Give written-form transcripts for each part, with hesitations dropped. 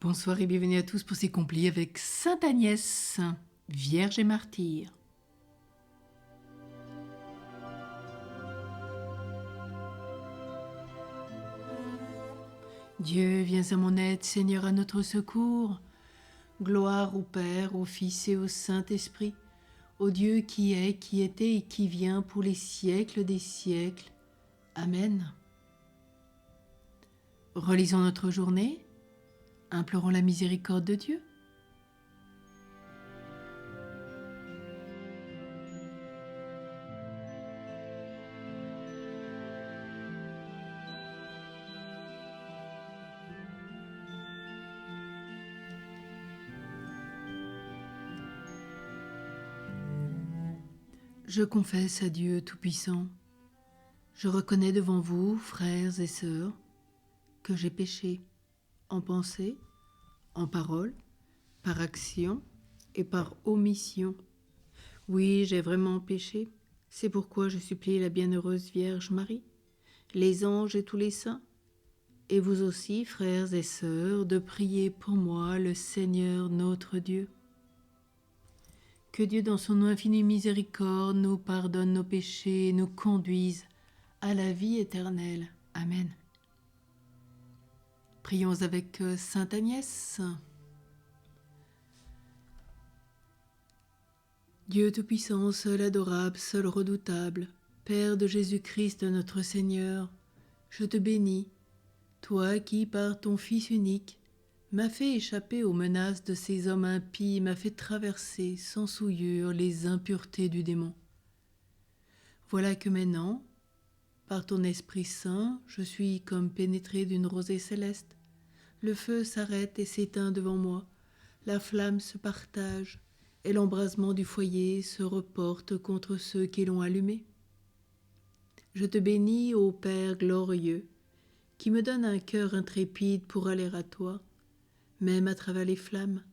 Bonsoir et bienvenue à tous pour ces complis avec Sainte Agnès, Vierge et martyre. Dieu, viens à mon aide, Seigneur, à notre secours. Gloire au Père, au Fils et au Saint-Esprit, au Dieu qui est, qui était et qui vient pour les siècles des siècles. Amen. Relisons notre journée, implorons la miséricorde de Dieu. Je confesse à Dieu Tout-Puissant, je reconnais devant vous, frères et sœurs, que j'ai péché en pensée, en parole, par action et par omission. Oui, j'ai vraiment péché. C'est pourquoi je supplie la bienheureuse Vierge Marie, les anges et tous les saints, et vous aussi, frères et sœurs, de prier pour moi le Seigneur notre Dieu. Que Dieu, dans son infinie miséricorde, nous pardonne nos péchés et nous conduise à la vie éternelle. Amen. Prions avec Sainte Agnès. Dieu Tout-Puissant, seul adorable, seul redoutable, Père de Jésus-Christ notre Seigneur, je te bénis, toi qui, par ton Fils unique, m'as fait échapper aux menaces de ces hommes impies, m'as fait traverser sans souillure les impuretés du démon. Voilà que maintenant, par ton Esprit Saint, je suis comme pénétré d'une rosée céleste. Le feu s'arrête et s'éteint devant moi, la flamme se partage, et l'embrasement du foyer se reporte contre ceux qui l'ont allumé. Je te bénis, ô Père glorieux, qui me donne un cœur intrépide pour aller à toi, même à travers les flammes.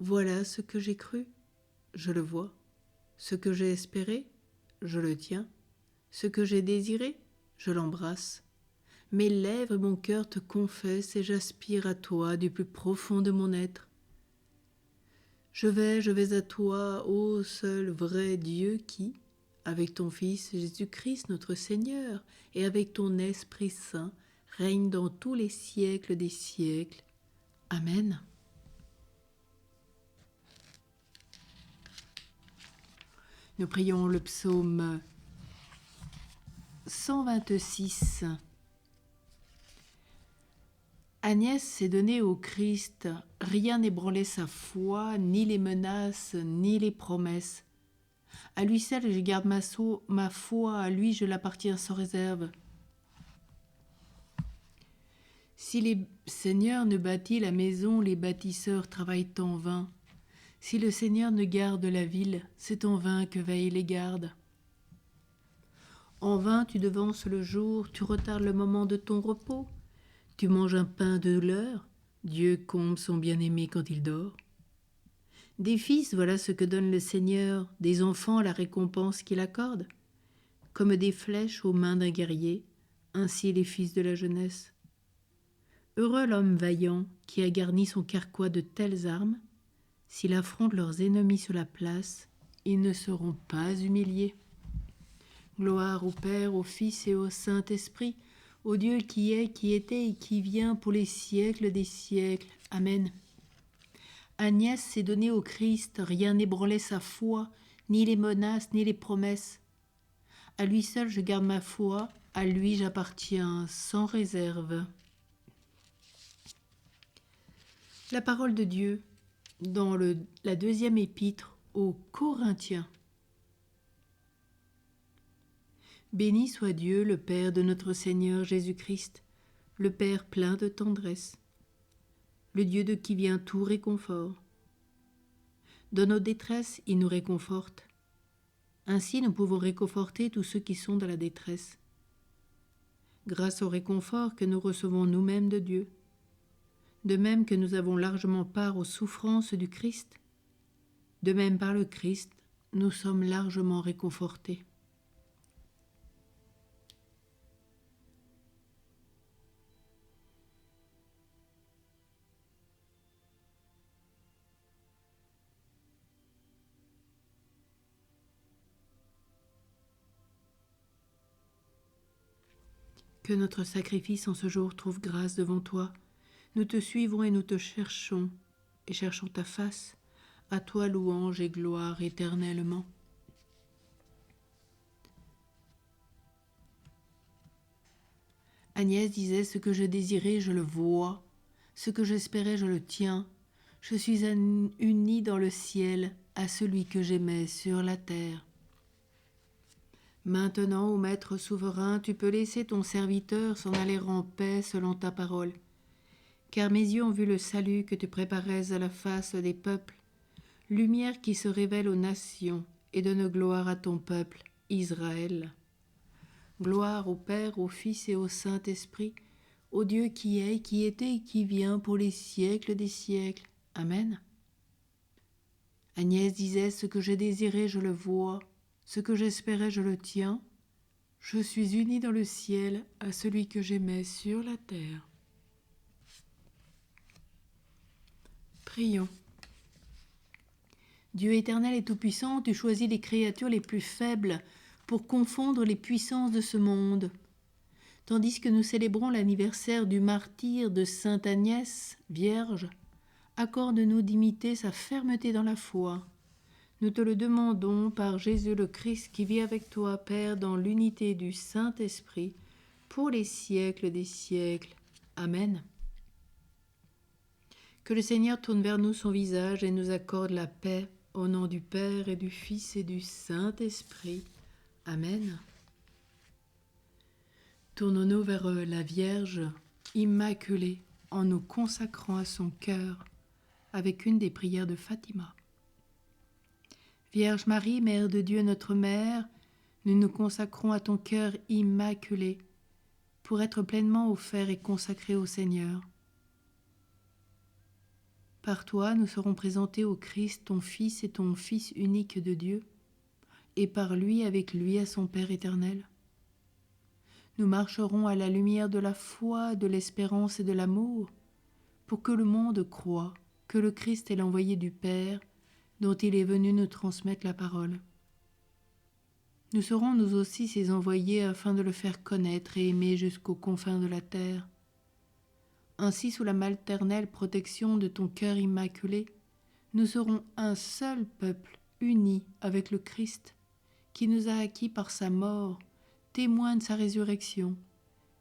Voilà ce que j'ai cru, je le vois. Ce que j'ai espéré, je le tiens. Ce que j'ai désiré, je l'embrasse. Mes lèvres et mon cœur te confessent et j'aspire à toi du plus profond de mon être. Je vais à toi, ô seul vrai Dieu qui, avec ton Fils Jésus-Christ notre Seigneur et avec ton Esprit Saint, règne dans tous les siècles des siècles. Amen. Nous prions le psaume 126. Agnès s'est donnée au Christ, rien n'ébranlait sa foi, ni les menaces, ni les promesses. À lui seul je garde ma foi, à lui je l'appartiens sans réserve. Si les seigneurs ne bâtit la maison, les bâtisseurs travaillent en vain. Si le Seigneur ne garde la ville, c'est en vain que veillent les gardes. En vain tu devances le jour, tu retardes le moment de ton repos. Tu manges un pain de l'heure, Dieu comble son bien-aimé quand il dort. Des fils, voilà ce que donne le Seigneur, des enfants la récompense qu'il accorde. Comme des flèches aux mains d'un guerrier, ainsi les fils de la jeunesse. Heureux l'homme vaillant qui a garni son carquois de telles armes, s'il affronte leurs ennemis sur la place, ils ne seront pas humiliés. Gloire au Père, au Fils et au Saint-Esprit, au Dieu qui est, qui était et qui vient pour les siècles des siècles. Amen. Agnès s'est donnée au Christ, rien n'ébranlait sa foi, ni les menaces, ni les promesses. À lui seul je garde ma foi, à lui j'appartiens sans réserve. La parole de Dieu dans la deuxième épître aux Corinthiens. Béni soit Dieu, le Père de notre Seigneur Jésus-Christ, le Père plein de tendresse, le Dieu de qui vient tout réconfort. Dans nos détresses, il nous réconforte. Ainsi, nous pouvons réconforter tous ceux qui sont dans la détresse, grâce au réconfort que nous recevons nous-mêmes de Dieu. De même que nous avons largement part aux souffrances du Christ, de même par le Christ, nous sommes largement réconfortés. Que notre sacrifice en ce jour trouve grâce devant toi. Nous te suivons et nous te cherchons, et cherchons ta face. À toi louange et gloire éternellement. Agnès disait, ce que je désirais, je le vois. Ce que j'espérais, je le tiens. Je suis unie dans le ciel à celui que j'aimais sur la terre. Maintenant, ô Maître souverain, tu peux laisser ton serviteur s'en aller en paix selon ta parole. Car mes yeux ont vu le salut que tu préparais à la face des peuples, lumière qui se révèle aux nations et donne gloire à ton peuple, Israël. Gloire au Père, au Fils et au Saint-Esprit, au Dieu qui est, qui était et qui vient pour les siècles des siècles. Amen. Agnès disait, ce que j'ai désiré, je le vois, ce que j'espérais, je le tiens. Je suis unie dans le ciel à celui que j'aimais sur la terre. Prions. Dieu éternel et tout-puissant, tu choisis les créatures les plus faibles pour confondre les puissances de ce monde. Tandis que nous célébrons l'anniversaire du martyre de Sainte Agnès, Vierge, accorde-nous d'imiter sa fermeté dans la foi. Nous te le demandons par Jésus le Christ qui vit avec toi, Père, dans l'unité du Saint-Esprit, pour les siècles des siècles. Amen. Que le Seigneur tourne vers nous son visage et nous accorde la paix, au nom du Père et du Fils et du Saint-Esprit. Amen. Tournons-nous vers la Vierge immaculée en nous consacrant à son cœur avec une des prières de Fatima. Vierge Marie, Mère de Dieu, notre Mère, nous nous consacrons à ton cœur immaculé pour être pleinement offerts et consacrés au Seigneur. Par toi, nous serons présentés au Christ, ton Fils et ton Fils unique de Dieu, et par lui, avec lui, à son Père éternel. Nous marcherons à la lumière de la foi, de l'espérance et de l'amour, pour que le monde croie que le Christ est l'envoyé du Père, dont il est venu nous transmettre la parole. Nous serons nous aussi ses envoyés afin de le faire connaître et aimer jusqu'aux confins de la terre. Ainsi, sous la maternelle protection de ton cœur immaculé, nous serons un seul peuple uni avec le Christ, qui nous a acquis par sa mort, témoin de sa résurrection,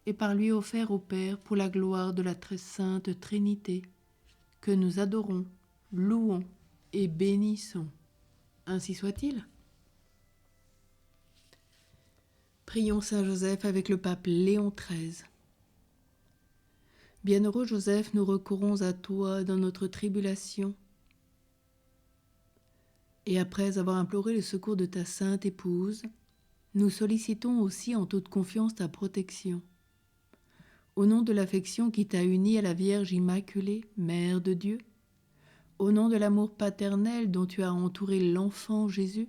et par lui offert au Père pour la gloire de la très sainte Trinité, que nous adorons, louons et bénissons. Ainsi soit-il. Prions Saint Joseph avec le pape Léon XIII. Bienheureux Joseph, nous recourons à toi dans notre tribulation. Et après avoir imploré le secours de ta sainte épouse, nous sollicitons aussi en toute confiance ta protection. Au nom de l'affection qui t'a unie à la Vierge Immaculée, Mère de Dieu, au nom de l'amour paternel dont tu as entouré l'enfant Jésus,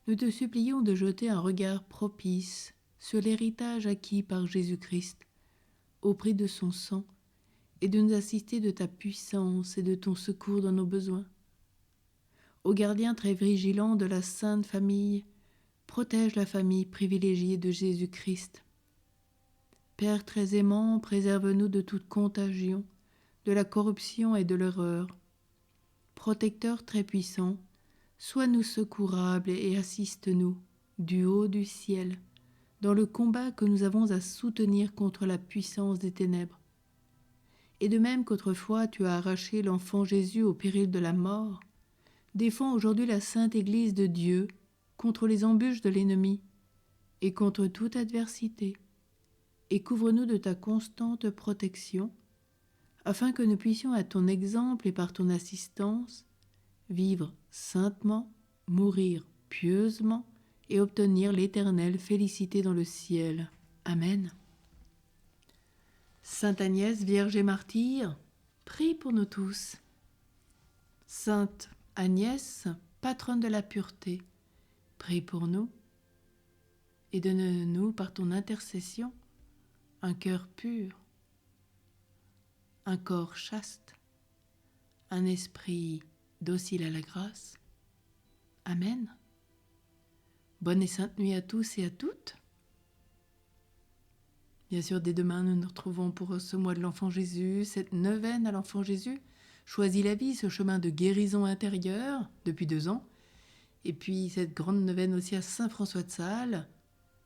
nous te supplions de jeter un regard propice sur l'héritage acquis par Jésus-Christ, au prix de son sang, et de nous assister de ta puissance et de ton secours dans nos besoins. Ô gardien très vigilant de la Sainte Famille, protège la famille privilégiée de Jésus-Christ. Père très aimant, préserve-nous de toute contagion, de la corruption et de l'erreur. Protecteur très puissant, sois-nous secourable et assiste-nous, du haut du ciel, dans le combat que nous avons à soutenir contre la puissance des ténèbres. Et de même qu'autrefois tu as arraché l'enfant Jésus au péril de la mort, défends aujourd'hui la sainte Église de Dieu contre les embûches de l'ennemi et contre toute adversité, et couvre-nous de ta constante protection, afin que nous puissions à ton exemple et par ton assistance vivre saintement, mourir pieusement et obtenir l'éternelle félicité dans le ciel. Amen. Sainte Agnès, Vierge et martyre, prie pour nous tous. Sainte Agnès, patronne de la pureté, prie pour nous et donne-nous par ton intercession un cœur pur, un corps chaste, un esprit docile à la grâce. Amen. Bonne et sainte nuit à tous et à toutes. Bien sûr, dès demain, nous nous retrouvons pour ce mois de l'Enfant Jésus, cette neuvaine à l'Enfant Jésus. Choisis la vie, ce chemin de guérison intérieure depuis 2 ans. Et puis cette grande neuvaine aussi à Saint François de Sales,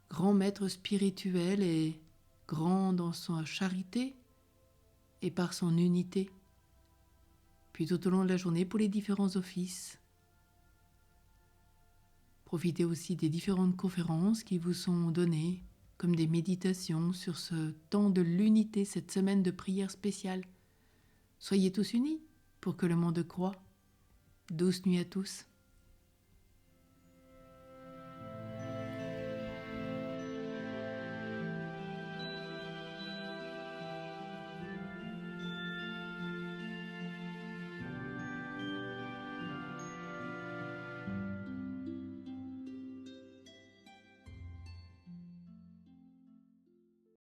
grand maître spirituel et grand dans sa charité et par son unité. Puis tout au long de la journée pour les différents offices. Profitez aussi des différentes conférences qui vous sont données, comme des méditations sur ce temps de l'unité, cette semaine de prière spéciale. Soyez tous unis pour que le monde croie. Douce nuit à tous.